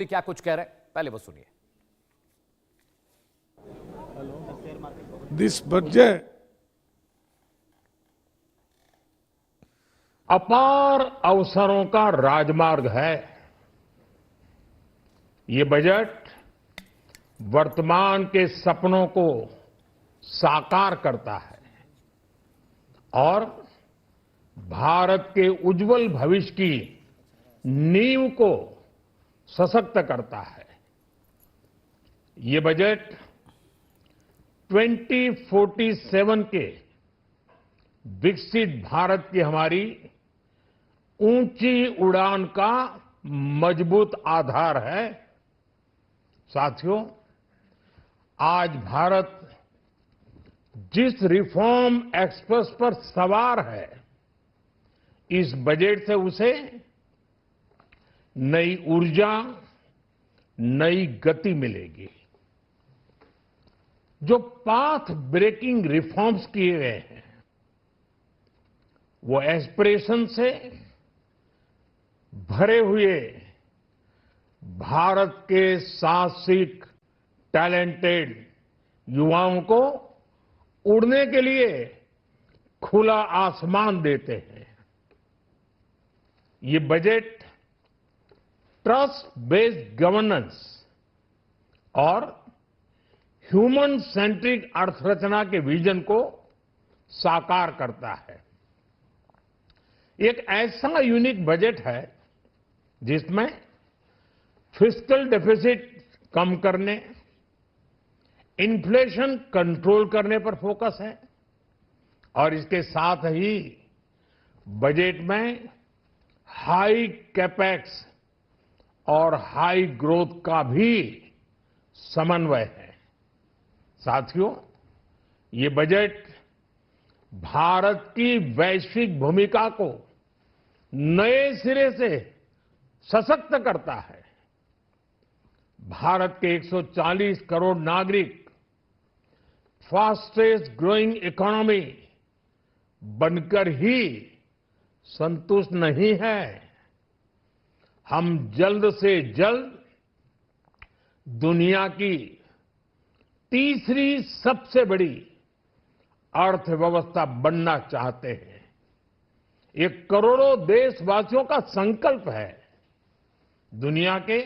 क्या कुछ कह रहे हैं, पहले वो सुनिए। This budget अपार अवसरों का राजमार्ग है। ये बजट वर्तमान के सपनों को साकार करता है और भारत के उज्जवल भविष्य की नींव को सशक्त करता है। ये बजट 2047 के विकसित भारत की हमारी ऊंची उड़ान का मजबूत आधार है। साथियों, आज भारत जिस रिफॉर्म एक्सप्रेस पर सवार है, इस बजट से उसे नई ऊर्जा, नई गति मिलेगी। जो पाथ ब्रेकिंग रिफॉर्म्स किए गए हैं, वो एस्पिरेशन से भरे हुए भारत के साहसिक, टैलेंटेड युवाओं को उड़ने के लिए खुला आसमान देते हैं। ये बजट ट्रस्ट बेस्ड गवर्नेंस और ह्यूमन सेंट्रिक अर्थरचना के विजन को साकार करता है। एक ऐसा यूनिक बजट है जिसमें फिस्कल डेफिसिट कम करने, इन्फ्लेशन कंट्रोल करने पर फोकस है और इसके साथ ही बजट में हाई कैपेक्स और हाई ग्रोथ का भी समन्वय है। साथियों, ये बजट भारत की वैश्विक भूमिका को नए सिरे से सशक्त करता है। भारत के 140 करोड़ नागरिक फास्टेस्ट ग्रोइंग इकोनॉमी बनकर ही संतुष्ट नहीं है। हम जल्द से जल्द दुनिया की तीसरी सबसे बड़ी अर्थव्यवस्था बनना चाहते हैं। ये करोड़ों देशवासियों का संकल्प है। दुनिया के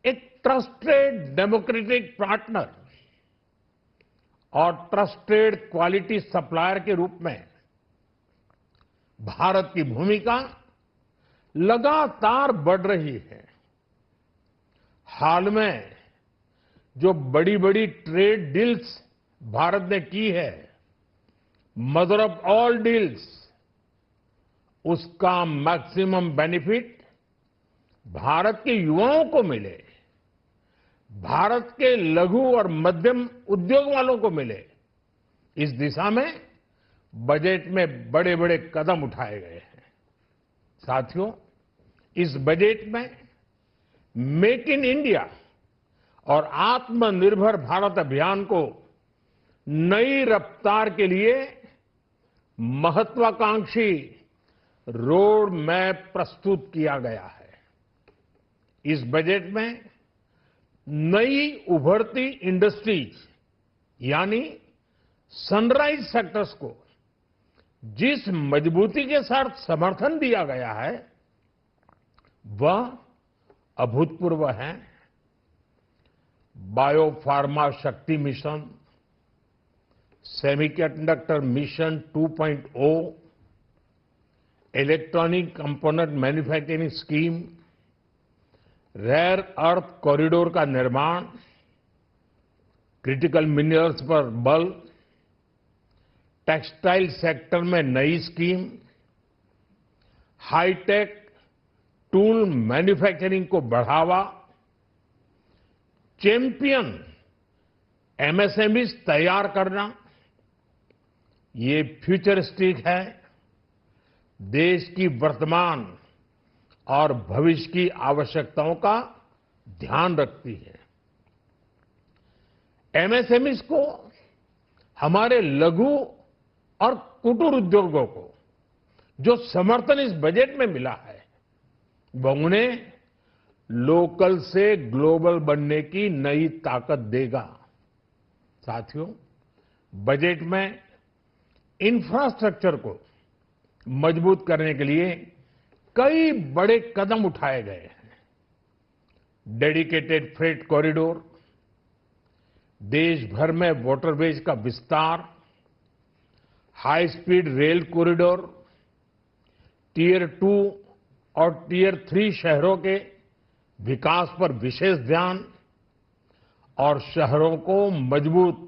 एक ट्रस्टेड डेमोक्रेटिक पार्टनर और ट्रस्टेड क्वालिटी सप्लायर के रूप में भारत की भूमिका लगातार बढ़ रही है। हाल में जो बड़ी बड़ी ट्रेड डील्स भारत ने की है, मदर ऑफ ऑल डील्स, उसका मैक्सिमम बेनिफिट भारत के युवाओं को मिले, भारत के लघु और मध्यम उद्योग वालों को मिले। इस दिशा में बजट में बड़े बड़े कदम उठाए गए हैं। साथियों, इस बजट में मेक इन इंडिया और आत्मनिर्भर भारत अभियान को नई रफ्तार के लिए महत्वाकांक्षी रोड मैप प्रस्तुत किया गया है। इस बजट में नई उभरती इंडस्ट्रीज यानी सनराइज सेक्टर्स को जिस मजबूती के साथ समर्थन दिया गया है, वह अभूतपूर्व है। Biopharma Shakti mission, semiconductor mission 2.0, electronic component manufacturing scheme, rare earth corridor का निर्माण, क्रिटिकल मिनरल्स पर बल, टेक्सटाइल सेक्टर में नई स्कीम, हाईटेक टूल मैन्युफैक्चरिंग को बढ़ावा, चैंपियन एमएसएमईज तैयार करना, ये फ्यूचरिस्टिक है, देश की वर्तमान और भविष्य की आवश्यकताओं का ध्यान रखती है। एमएसएमईज को, हमारे लघु और कुटीर उद्योगों को जो समर्थन इस बजट में मिला है, वह उन्हें लोकल से ग्लोबल बनने की नई ताकत देगा। साथियों, बजट में इंफ्रास्ट्रक्चर को मजबूत करने के लिए कई बड़े कदम उठाए गए हैं। डेडिकेटेड फ्रेट कॉरिडोर, देश भर में वाटरवेज का विस्तार, high speed rail corridor, tier 2 और टियर 3 शहरों के विकास पर विशेष ध्यान और शहरों को मजबूत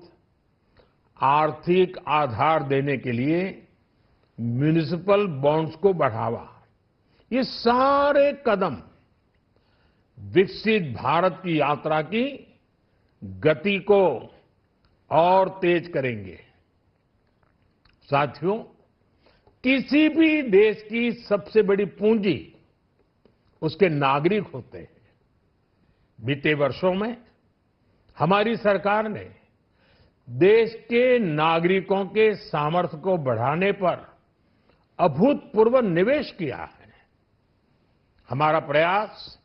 आर्थिक आधार देने के लिए म्युनिसिपल बॉन्ड्स को बढ़ावा। ये सारे कदम विकसित भारत की यात्रा की गति को और तेज करेंगे। साथियों, किसी भी देश की सबसे बड़ी पूंजी उसके नागरिक होते हैं। बीते वर्षों में हमारी सरकार ने देश के नागरिकों के सामर्थ्य को बढ़ाने पर अभूतपूर्व निवेश किया है। हमारा प्रयास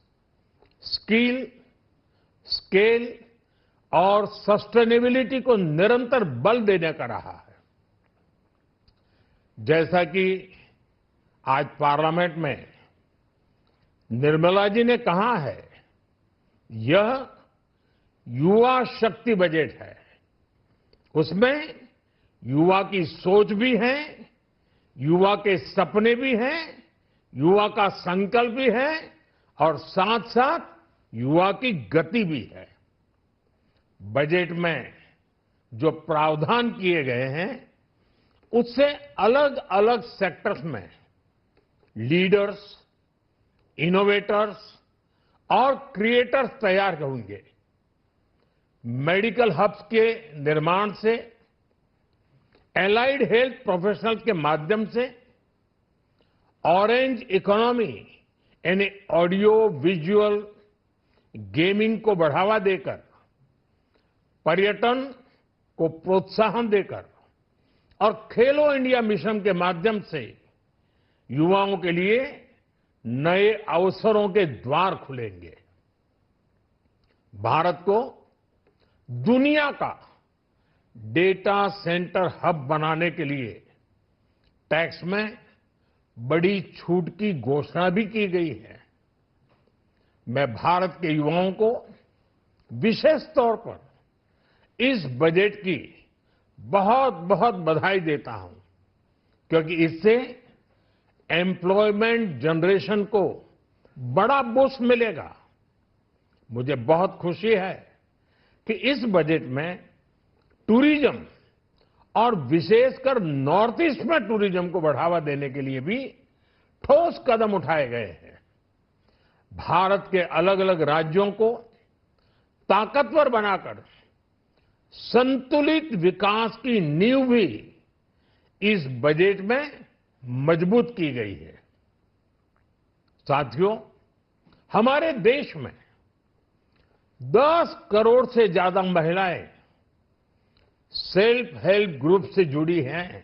स्किल, स्केल और सस्टेनेबिलिटी को निरंतर बल देने का रहा है। जैसा कि आज पार्लियामेंट में निर्मला जी ने कहा है, यह युवा शक्ति बजट है। उसमें युवा की सोच भी है, युवा के सपने भी हैं, युवा का संकल्प भी है और साथ साथ युवा की गति भी है। बजट में जो प्रावधान किए गए हैं, उससे अलग अलग सेक्टर्स में लीडर्स, इनोवेटर्स और क्रिएटर्स तैयार होंगे। मेडिकल हब्स के निर्माण से, एलाइड हेल्थ प्रोफेशनल्स के माध्यम से, ऑरेंज इकोनॉमी यानी ऑडियो विजुअल गेमिंग को बढ़ावा देकर, पर्यटन को प्रोत्साहन देकर और खेलो इंडिया मिशन के माध्यम से युवाओं के लिए नए अवसरों के द्वार खुलेंगे। भारत को दुनिया का डेटा सेंटर हब बनाने के लिए टैक्स में बड़ी छूट की घोषणा भी की गई है। मैं भारत के युवाओं को विशेष तौर पर इस बजट की बहुत बहुत बधाई देता हूं, क्योंकि इससे एम्प्लॉयमेंट जनरेशन को बड़ा बूस्ट मिलेगा। मुझे बहुत खुशी है कि इस बजट में टूरिज्म और विशेषकर नॉर्थ ईस्ट में टूरिज्म को बढ़ावा देने के लिए भी ठोस कदम उठाए गए हैं। भारत के अलग अलग राज्यों को ताकतवर बनाकर संतुलित विकास की नींव भी इस बजट में मजबूत की गई है। साथियों, हमारे देश में 10 करोड़ से ज्यादा महिलाएं सेल्फ हेल्प ग्रुप से जुड़ी हैं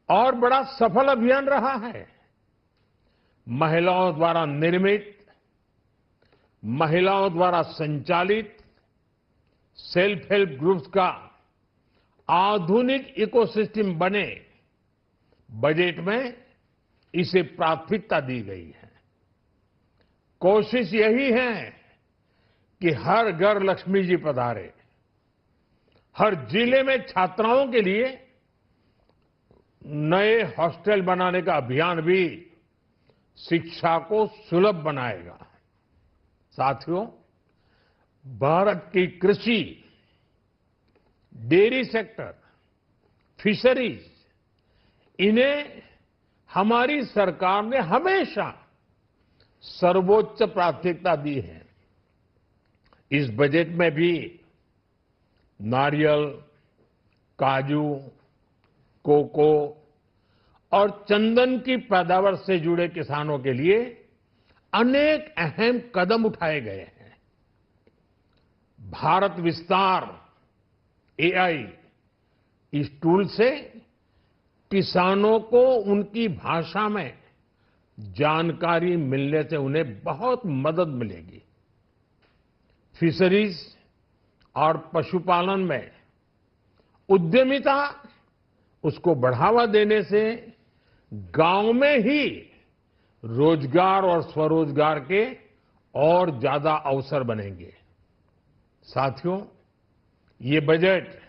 और बड़ा सफल अभियान रहा है। महिलाओं द्वारा निर्मित, महिलाओं द्वारा संचालित सेल्फ हेल्प ग्रुप्स का आधुनिक इकोसिस्टम बने, बजट में इसे प्राथमिकता दी गई है। कोशिश यही है कि हर घर लक्ष्मी जी पधारे। हर जिले में छात्राओं के लिए नए हॉस्टल बनाने का अभियान भी शिक्षा को सुलभ बनाएगा। साथियों, भारत की कृषि, डेयरी सेक्टर, फिशरीज, इन्हें हमारी सरकार ने हमेशा सर्वोच्च प्राथमिकता दी है। इस बजट में भी नारियल, काजू, कोको और चंदन की पैदावार से जुड़े किसानों के लिए अनेक अहम कदम उठाए गए हैं। भारत विस्तार एआई, इस टूल से किसानों को उनकी भाषा में जानकारी मिलने से उन्हें बहुत मदद मिलेगी। फिशरीज और पशुपालन में उद्यमिता, उसको बढ़ावा देने से गांव में ही रोजगार और स्वरोजगार के और ज्यादा अवसर बनेंगे। साथियों, ये बजट